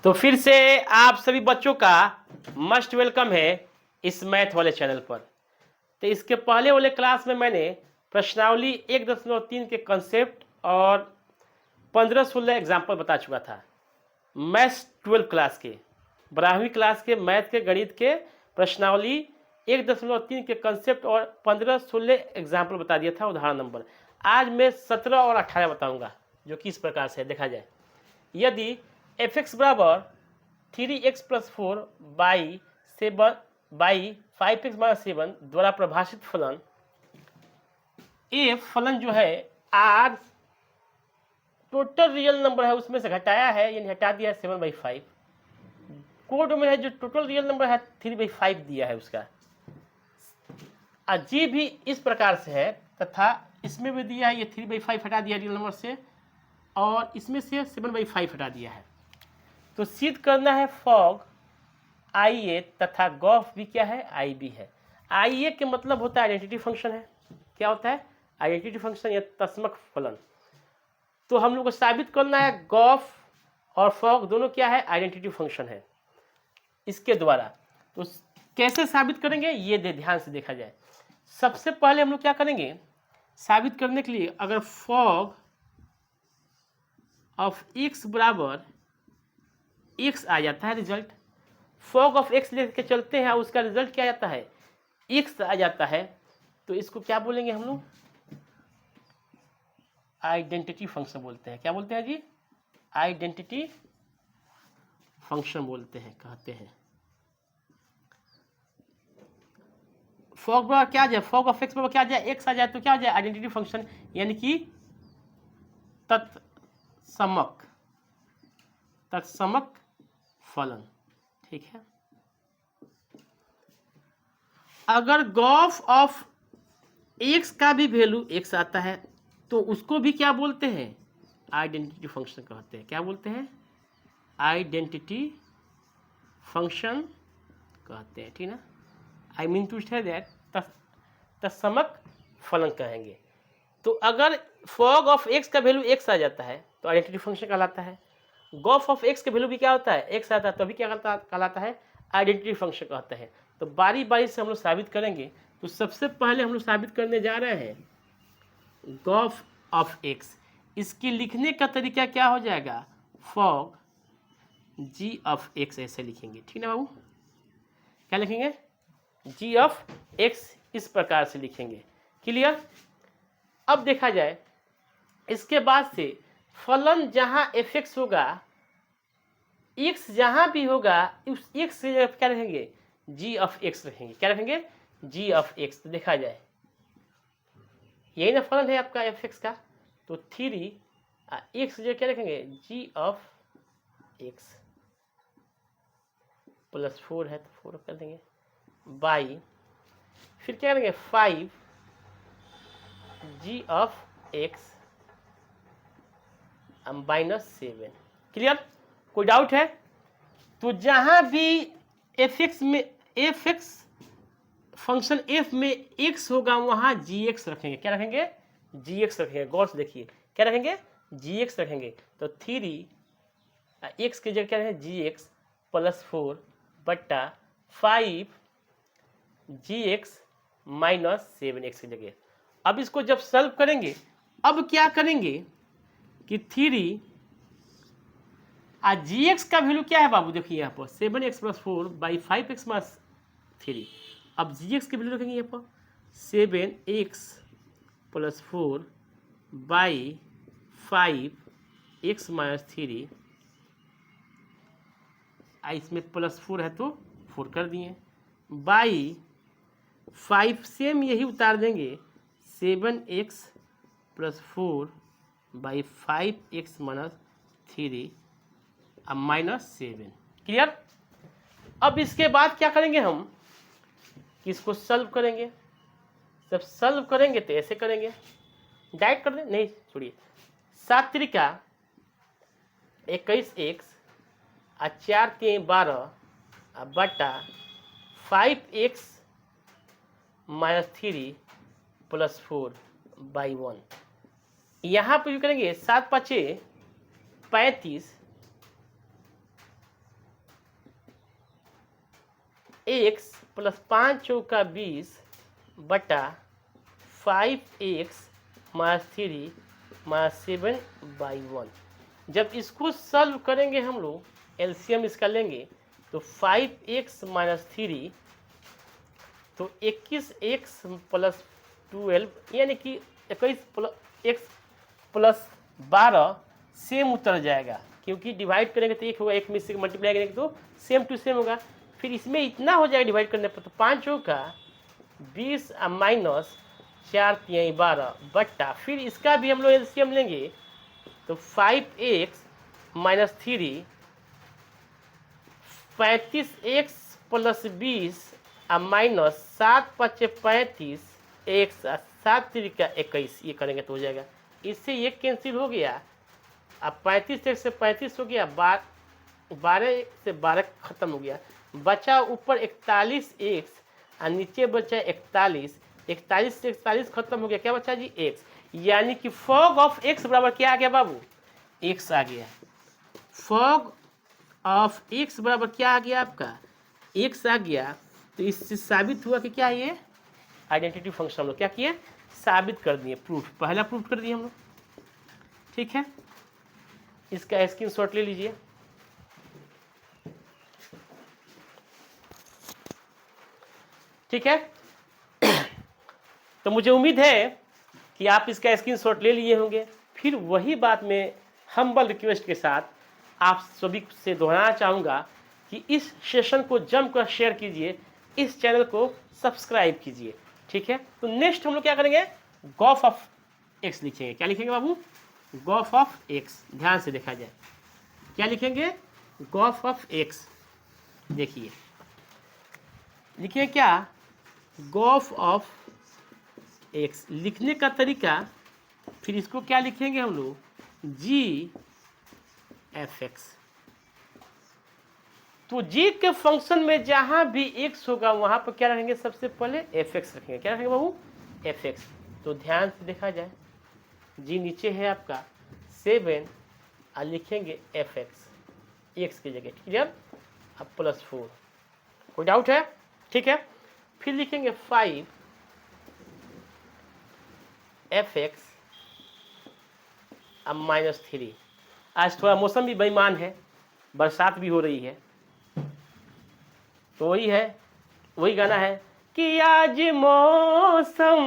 तो फिर से आप सभी बच्चों का मस्ट वेलकम है इस मैथ वाले चैनल पर। तो इसके पहले वाले क्लास में मैंने प्रश्नावली 1.3 के कंसेप्ट और 15-16 एग्जाम्पल बता चुका था। मैथ्स 12 क्लास के 12वीं क्लास के मैथ के गणित के प्रश्नावली 1.3 के कंसेप्ट और 15-16 एग्जाम्पल बता दिया था, उदाहरण नंबर। आज मैं 17 और 18 बताऊंगा, जो कि इस प्रकार से देखा जाए। यदि एफ एक्स बराबर 3x + 4 बाई 5x - 7 द्वारा परिभाषित फलन एफ फलन जो है आर टोटल रियल नंबर है उसमें से घटाया है, यानी हटा दिया है 7/5। कोड में है जो टोटल रियल नंबर है 3/5 दिया है उसका। जी भी इस प्रकार से है तथा इसमें भी दिया है, ये 3/5 हटा दिया रियल नंबर से और इसमें से 7/5 हटा दिया है। तो सिद्ध करना है फॉग आई ए तथा गॉफ भी क्या है, आई बी है। आई ए के मतलब होता है आइडेंटिटी फंक्शन है। क्या होता है? आइडेंटिटी फंक्शन या तस्मक फलन। तो हम लोग को साबित करना है गॉफ और फॉग दोनों क्या है, आइडेंटिटी फंक्शन है इसके द्वारा। तो कैसे साबित करेंगे ये ध्यान से देखा जाए। सबसे पहले हम लोग क्या करेंगे साबित करने के लिए, अगर फॉग ऑफ एक्स बराबर एक्स आ जाता है, रिजल्ट फॉग ऑफ एक्स लेके चलते हैं, उसका रिजल्ट क्या आता है, एक्स आ जाता है, तो इसको क्या बोलेंगे हम लोग, आइडेंटिटी फंक्शन बोलते हैं। क्या बोलते हैं जी? आइडेंटिटी फंक्शन बोलते हैं, कहते हैं। फॉग बराबर क्या आ जाए, फॉग ऑफ एक्स बराबर क्या आ जाए, एक्स आ जाए तो क्या आ जाए, आइडेंटिटी फंक्शन, यानी कि तत्समक फलन। ठीक है। अगर गॉफ ऑफ एक्स का भी वैल्यू एक्स आता है तो उसको भी क्या बोलते हैं, आइडेंटिटी फंक्शन कहते हैं। क्या बोलते हैं? आइडेंटिटी फंक्शन कहते हैं। ठीक ना? I mean to say that तत्समक फलन कहेंगे। तो अगर फॉग ऑफ एक्स का वैल्यू एक्स आ जाता है तो आइडेंटिटी फंक्शन कहलाता है। गॉफ ऑफ एक्स का वैल्यू भी क्या होता है, एक्स आता है, तो अभी क्या कहलाता है, आइडेंटिटी फंक्शन कहते हैं। तो बारी बारी से हम लोग साबित करेंगे। तो सबसे पहले हम लोग साबित करने जा रहे हैं गॉफ ऑफ एक्स। इसके लिखने का तरीका क्या हो जाएगा, फॉग जी ऑफ एक्स ऐसे लिखेंगे। ठीक ना बाबू? क्या लिखेंगे, जी ऑफ एक्स, इस प्रकार से लिखेंगे। क्लियर? अब देखा जाए इसके बाद से फलन जहां एफ एक्स होगा, एक्स जहां भी होगा, उस एक्स की जगह क्या रखेंगे, जी ऑफ एक्स रखेंगे। क्या रखेंगे, जी ऑफ एक्स। तो देखा जाए यही ना फलन है आपका एफ एक्स का, तो 3 एक्स की जगह क्या रखेंगे, जी ऑफ एक्स + 4 है तो 4 कर देंगे बाई, फिर क्या करेंगे 5 जी ऑफ एक्स -7। क्लियर? कोई डाउट है? तो जहां भी एफ एक्स फंक्शन एफ में एक्स होगा वहां जी एक्स रखेंगे। क्या रखेंगे, जी एक्स रखेंगे। गौर से देखिए, क्या रखेंगे, जी एक्स रखेंगे। तो 3 एक्स की जगह क्या रखेंगे, जी एक्स +4 बट्टा 5 जी एक्स -7 एक्स की जगह। अब इसको जब सॉल्व करेंगे, अब क्या करेंगे कि 3 जी एक्स का वैल्यू क्या है बाबू, देखिए यहाँ पर 7x + 4 बाई 5x - 3। अब जी एक्स की वैल्यू रखेंगे यहाँ पर 7x + 4 बाई 5x - 3। इसमें +4 है तो 4 कर दिए, बाई 5 सेम यही उतार देंगे, 7x + 4 बाई 5x - 3 -7। क्लियर? अब इसके बाद क्या करेंगे हम कि इसको सॉल्व करेंगे। जब सॉल्व करेंगे तो ऐसे करेंगे, डायरेक्ट कर दें, नहीं छोड़िए, 7 त्रिका 21x 4 3 12 बटा 5x - 3 + 4 बाई 1। यहाँ पर भी करेंगे 7 5 35 एक्स प्लस 5 चौका 20 बटा 5x माइनस 3 माइनस 7/1। जब इसको सॉल्व करेंगे हम लोग एलसीएम इसका लेंगे तो 5x माइनस 3 तो 21x प्लस 12 यानी कि 21 प्लस x प्लस 12 सेम उतर जाएगा, क्योंकि डिवाइड करेंगे तो एक होगा, एक में से मल्टीप्लाई करेंगे तो सेम टू सेम होगा। फिर इसमें इतना हो जाएगा डिवाइड करने पर, तो 5 का 20 माइनस 4 3 12 बट्टा, फिर इसका भी हम लोग एलसीएम लेंगे तो 5x minus 3 35x plus 20 minus 7 5 35 x 7 3 का 21, ये करेंगे तो हो जाएगा। इससे ये कैंसिल हो गया, अब 35 से 35 हो गया, 12 से 12 खत्म हो गया, बचा ऊपर 41x और नीचे बचा 41, 41 से 41 खत्म हो गया, क्या बचा जी x, यानी कि फॉग ऑफ x बराबर क्या आ गया बाबू, x आ गया। फॉग ऑफ x बराबर क्या आ गया आपका, x आ गया। तो इससे साबित हुआ कि क्या ये आइडेंटिटी फंक्शन हम लोग क्या किए, साबित कर दिए, प्रूफ, पहला प्रूफ कर दिए हम लोग। ठीक है, इसका स्क्रीनशॉट ले लीजिए। ठीक है, तो मुझे उम्मीद है कि आप इसका स्क्रीनशॉट ले लिए होंगे। फिर वही बात में हम्बल रिक्वेस्ट के साथ आप सभी से दोहराना चाहूँगा कि इस सेशन को जमकर शेयर कीजिए, इस चैनल को सब्सक्राइब कीजिए। ठीक है, तो नेक्स्ट हम लोग क्या करेंगे, गॉफ ऑफ एक्स लिखेंगे। क्या लिखेंगे बाबू, गॉफ ऑफ एक्स, ध्यान से देखा जाए क्या लिखेंगे, गॉफ ऑफ एक्स। देखिए लिखिए क्या, गॉफ ऑफ एक्स। लिखने का तरीका, फिर इसको क्या लिखेंगे हम लोग, जी एफ एक्स। तो जी के फंक्शन में जहां भी एक्स होगा वहां पर क्या रखेंगे, सबसे पहले एफ एक्स रखेंगे। क्या रखेंगे बाबू, एफ एक्स। तो ध्यान से देखा जाए, जी नीचे है आपका 7 और लिखेंगे एफ एक्स, एक्स की जगह, क्लियर। अब प्लस 4, कोई डाउट है, ठीक है। फिर लिखेंगे 5 एफ एक्स अब माइनस 3। आज थोड़ा मौसम भी बेईमान है, बरसात भी हो रही है, तो वही है, वही गाना है कि आज मौसम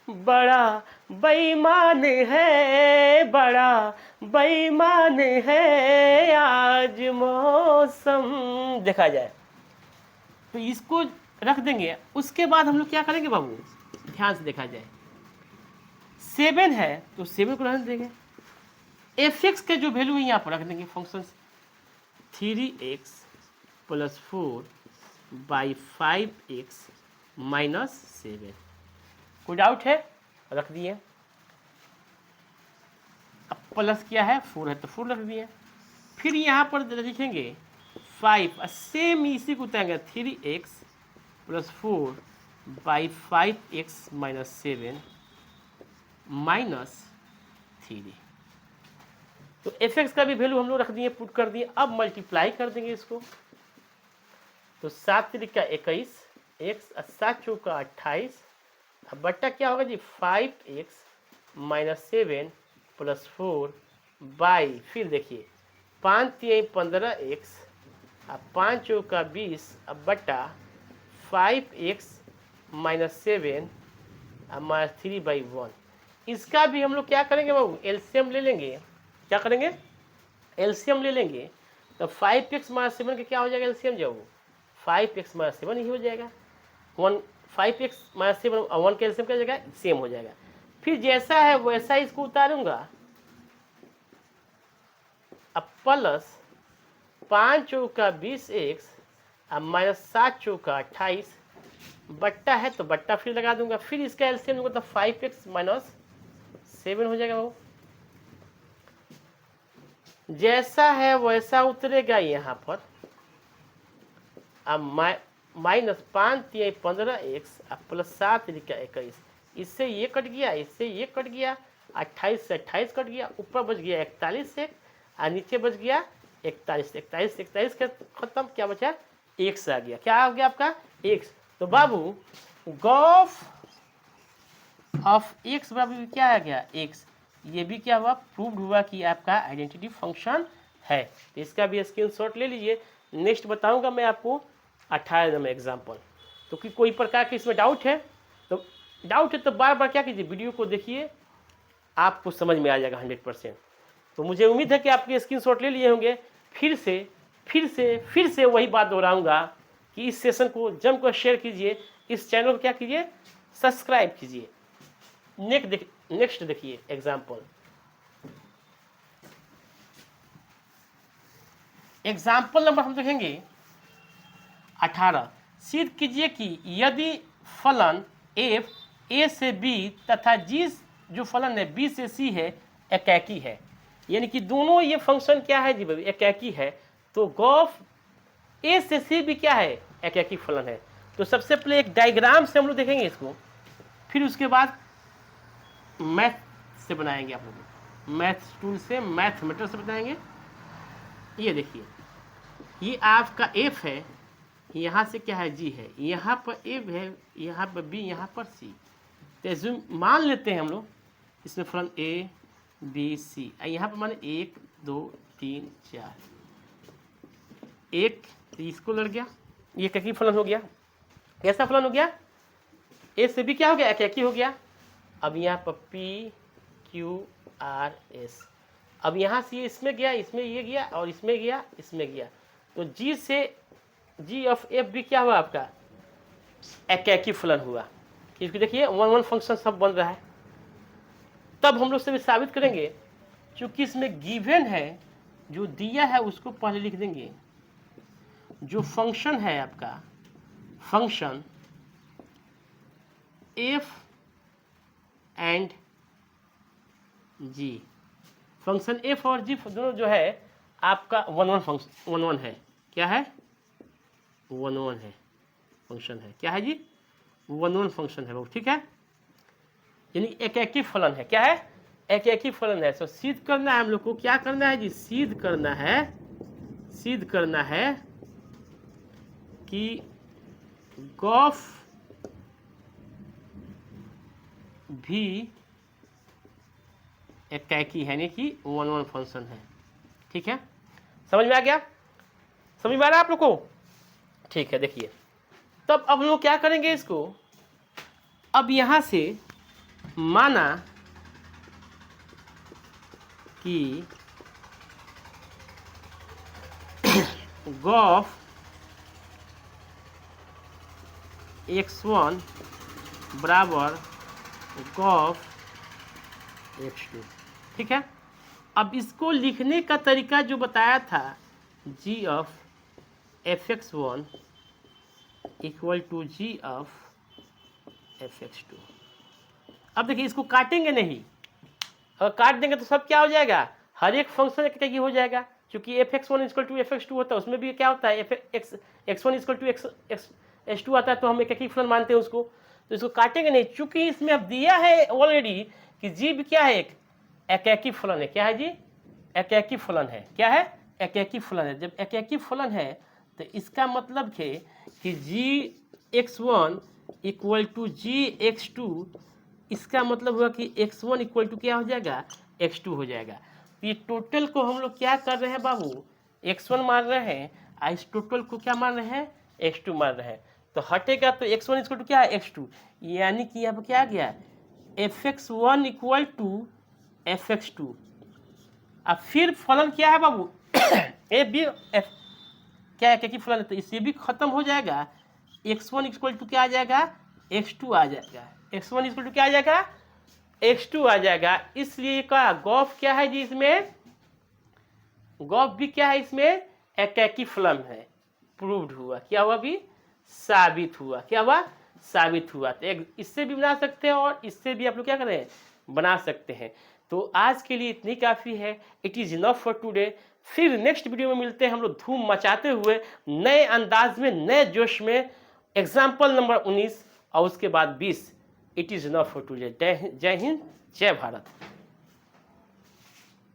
बड़ा बेईमान है, बड़ा बेईमान है आज मौसम, देखा जाए। तो इसको रख देंगे। उसके बाद हम लोग क्या करेंगे बाबू, ध्यान से देखा जाए, 7 है तो 7 को रख देंगे, एफ एक्स के जो वैल्यू है यहाँ पर रख देंगे function 3x plus 4 by 5x minus 7। कोई डाउट है, रख दिए। अब प्लस क्या है, 4 है तो 4 रख दिए। फिर यहाँ पर लिखेंगे 5, सेम इसी को उतारेंगे 3x plus 4 by 5x minus 7 minus 3। तो एफ एक्स का भी वैल्यू हम लोग रख दिए, पुट कर दिए। अब मल्टीप्लाई कर देंगे इसको, तो 7 3 का 21, x 7 4 का 28, अब बट्टा क्या होगा जी 5x माइनस 7 प्लस 4 बाई, फिर देखिए 5 3 15x, अब 5 4 का 20, अब बट्टा 5x माइनस 7 अब माइनस 3/1। इसका भी हम लोग क्या करेंगे बाबू, एलसीएम ले लेंगे। क्या करेंगे, एलसीएम ले लेंगे। तो 5x माइनस 7 का क्या हो जाएगा एलसीएम, जब 5x माइनस 7 ही हो जाएगा, 5x माइनस 7 1 का एलसीएम क्या हो जाएगा, सेम हो जाएगा। फिर जैसा है वैसा इसको उतारूंगा। अब प्लस 5 चौका 20x अब माइनस 7 चौका 28 बट्टा है तो बट्टा फिर लगा दूंगा। फिर इसका एलसीएम लूंगा तो 5x माइनस 7 हो जाएगा वो, जैसा है वैसा उतरेगा यहाँ पर। अब माइनस 5 3 15x अब प्लस 7 3 का 21, इससे ये कट गया, इससे ये कट गया, 28 से 28 कट गया, ऊपर बच गया 41 से और नीचे बच गया 41 से 41 का खत्म, क्या बचा एक्स आ गया। क्या आ गया आपका? एक्स। तो बाबू गॉफ ऑफ एक्स बराबर क्या आ गया? एक्स। ये भी क्या हुआ? प्रूव्ड हुआ कि आपका आइडेंटिटी फंक्शन है। तो इसका भी स्क्रीनशॉट ले लीजिए। नेक्स्ट बताऊंगा मैं आपको 18 नंबर एग्जाम्पल। तो कि कोई प्रकार के इसमें डाउट है तो बार बार क्या कीजिए, वीडियो को देखिए, आपको समझ में आ जाएगा 100%। तो मुझे उम्मीद है कि आपके स्क्रीनशॉट ले लिए होंगे। फिर से वही बात दोहराऊंगा कि इस सेशन को जमकर शेयर कीजिए, इस चैनल को क्या कीजिए, सब्सक्राइब कीजिए। नेक्स्ट देखिए एग्जाम्पल नंबर हम देखेंगे 18। सिद्ध कीजिए कि यदि फलन f a से b तथा g जो फलन है b से c है एकैकी है, यानी कि दोनों ये फंक्शन क्या है जी भाई, एकैकी है, तो गॉफ a से c भी क्या है, एकैकी फलन है। तो सबसे पहले एक डायग्राम से हम लोग देखेंगे इसको, फिर उसके बाद मैथ से बनाएंगे, आप लोग मैथ टूल से, मैथमेटर से बनाएंगे। ये देखिए, ये आपका f है, यहाँ से क्या है g है, यहाँ पर a है, यहाँ पर b, यहाँ पर c। तो मान लेते हैं हम लोग इसमें फलन a b c, यहाँ पर माने 1 2 3 4, एक तो इसको लड़ गया, ये एकैकी फलन हो गया। कैसा फलन हो गया? a से b क्या हो गया, एकैकी हो गया। अब यहाँ पर p q r s, अब यहाँ से इसमें गया, इसमें ये गया, और इसमें गया, इसमें गया, तो g से g ऑफ f भी क्या हुआ आपका, एकैकी फलन हुआ। क्योंकि देखिए 1 1 फंक्शन सब बन रहा है। तब हम लोग से भी साबित करेंगे, क्योंकि इसमें गिवन है, जो दिया है उसको पहले लिख देंगे। जो फंक्शन है आपका, function f and g, function f और g दोनों जो है आपका 1 1 फंक्शन 1 1 है। क्या है? 1 1 है, फंक्शन है। क्या है जी? 1 1 फंक्शन है वो, ठीक है। यानी एकैकी फलन है। क्या है? एकैकी फलन है। तो सिद्ध करना है हम लोग को, क्या करना है जी, सिद्ध करना है कि गॉफ भी एकैकी है, यानी कि 1 1 फंक्शन है। ठीक है, समझ में आ गया? समझ में आ रहा है आप लोग को? ठीक है, देखिए तब अब लोग क्या करेंगे इसको, अब यहां से माना कि गॉफ x1 बराबर गॉफ x2, ठीक है। अब इसको लिखने का तरीका जो बताया था, g ऑफ fx1 इक्वल टू g ऑफ fx2। अब देखिए इसको काटेंगे नहीं, अगर काट देंगे तो सब क्या हो जाएगा, हर एक फंक्शन एकैकी हो जाएगा। क्योंकि fx1 इक्वल टू fx2 होता है, उसमें भी क्या होता है, x1 इक्वल टू x2 आता है, तो हम एकैकी फलन मानते हैं उसको। तो इसको काटेंगे नहीं, चूंकि इसमें अब दिया है ऑलरेडी कि जी भी क्या है, एक एकैकी फलन है। क्या है जी? एकैकी फलन है। क्या है? एकैकी फलन है। जब एकैकी फलन है तो इसका मतलब है कि g(x1) इक्वल टू g(x2), इसका मतलब हुआ कि x1 इक्वल टू क्या हो जाएगा, x2 हो जाएगा। तो ये टोटल को हम लोग क्या कर रहे हैं बाबू, x1 मान रहे हैं, और इस टोटल को क्या मान रहे हैं, x2 मान रहे हैं। तो हटेगा तो x1 इक्वल टू क्या है, x2, यानी कि यहाँ पर क्या आ गया, fx1 इक्वल टू fx2। अब फिर फलन क्या है बाबू ए बी एफ, क्या है, क्या की फलन है, तो इससे भी खत्म हो जाएगा। x1 इक्वल टू क्या आ जाएगा, x2 आ जाएगा। x1 इक्वल टू क्या आ जाएगा, x2 आ जाएगा। इसलिए का गॉफ क्या है जी, इसमें गॉफ भी क्या है, इसमें एकैकी फलन है। प्रूव्ड हुआ, क्या हुआ, भी साबित हुआ। क्या हुआ, साबित हुआ। तो इससे भी बना सकते हैं और इससे भी आप लोग क्या करें, बना सकते हैं। तो आज के लिए इतनी काफ़ी है। It is enough for today. फिर नेक्स्ट वीडियो में मिलते हैं हम लोग धूम मचाते हुए, नए अंदाज में, नए जोश में। एग्जाम्पल नंबर 19 और उसके बाद 20। It is enough for today. जय हिंद, जय भारत।